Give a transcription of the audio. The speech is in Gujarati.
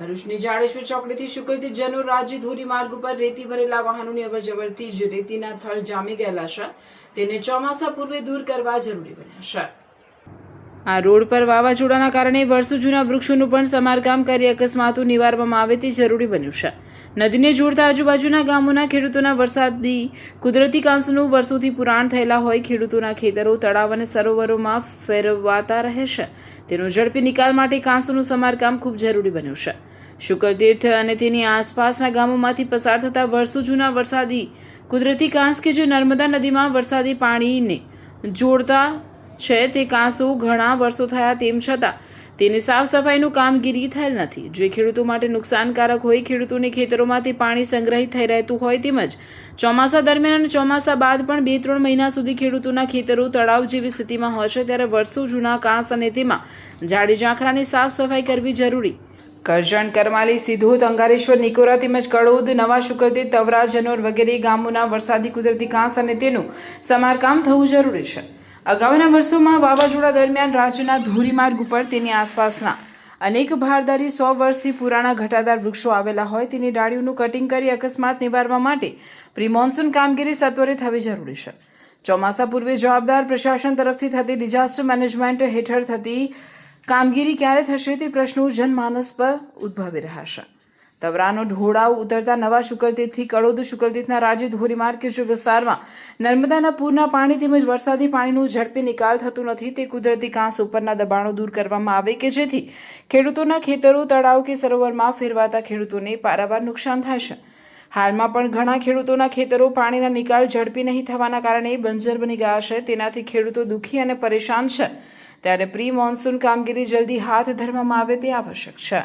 ભરૂચની જાડેશ્વર ચોકડીથી શુકલતીર્થ જનોર રાજ્ય ધોરીમાર્ગ ઉપર રેતી ભરેલા વાહનોની અવરજવરથી જ રેતીના થળ જામી ગયેલા છે, તેને ચોમાસા પૂર્વે દૂર કરવા જરૂરી બન્યા છે। આ રોડ પર વાવાઝોડાના કારણે વર્ષો જૂના વૃક્ષોનું પણ સમારકામ કરી અકસ્માતો નિવારવામાં આવે તે જરૂરી બન્યું છે। નદીને જોડતા આજુબાજુના ગામોના ખેડૂતોના વરસાદી કુદરતી કાંસનું વર્ષોથી પુરાણ થયેલા હોય ખેડૂતોના ખેતરો, તળાવ અને સરોવરોમાં ફેરવાતા રહે છે, તેનો ઝડપી નિકાલ માટે કાંસનું સમારકામ ખૂબ જરૂરી બન્યું છે। શુકલતીર્થ અને તેની આસપાસના ગામોમાંથી પસાર થતા વર્ષો જૂના વરસાદી કુદરતી કાંસ કે જે નર્મદા નદીમાં વરસાદી પાણીને જોડતા છે, તે કાંસો ઘણા વર્ષો થયા તેમ છતાં તેની સાફ સફાઈનું કામગીરી થયેલ નથી, જે ખેડૂતો માટે નુકસાનકારક હોય। ખેડૂતોને ખેતરોમાંથી પાણી સંગ્રહિત થઈ રહેતું હોય તેમજ ચોમાસા દરમિયાન અને ચોમાસા બાદ પણ 2-3 મહિના સુધી ખેડૂતોના ખેતરો, તળાવ જેવી સ્થિતિમાં હોય છે, ત્યારે વર્ષો જૂના કાંસ અને તેમાં ઝાડી ઝાંખરાની સાફ સફાઈ કરવી જરૂરી। કરજણ, કરમાલી, સિધોત, અંગારેશ્વર, નિકોરા તેમજ કડોદ, નવા શુકલતીર્થ, તવરા, જનોર વગેરે ગામોના વરસાદી કુદરતી કાંસ અને તેનું સમારકામ થવું જરૂરી છે। અગાઉના વર્ષોમાં વાવાઝોડા દરમિયાન રાજ્યના ધોરીમાર્ગ ઉપર તેની આસપાસના અનેક ભારદારી 100 વર્ષથી પુરાણા ઘટાદાર વૃક્ષો આવેલા હોય તેની ડાળીઓનું કટિંગ કરી અકસ્માત નિવારવા માટે પ્રી મોન્સૂન કામગીરી સત્વરે થવી જરૂરી છે। ચોમાસા પૂર્વે જવાબદાર પ્રશાસન તરફથી થતી ડિઝાસ્ટર મેનેજમેન્ટ હેઠળ થતી કામગીરી ક્યારે થશે તે પ્રશ્નો જનમાનસ પર ઉદ્ભવી રહ્યા છે। તવરાનો ઢોળાવ ઉતરતા નવા શુકલતીર્થથી કડોદ શુકલતીર્થના રાજ્ય ધોરીમાર્ગ કે જે વિસ્તારમાં નર્મદાના પૂરના પાણી તેમજ વરસાદી પાણીનું ઝડપી નિકાલ થતું નથી, તે કુદરતી કાંસ ઉપરના દબાણો દૂર કરવામાં આવે કે જેથી ખેડૂતોના ખેતરો, તળાવ કે સરોવરમાં ફેરવાતા ખેડૂતોને પારાવાર નુકસાન થાય છે। હાલમાં પણ ઘણા ખેડૂતોના ખેતરો પાણીના નિકાલ ઝડપી નહીં થવાના કારણે બંજર બની ગયા છે, તેનાથી ખેડૂતો દુઃખી અને પરેશાન છે, ત્યારે પ્રી મોન્સૂન કામગીરી જલ્દી હાથ ધરવામાં આવે તે આવશ્યક છે।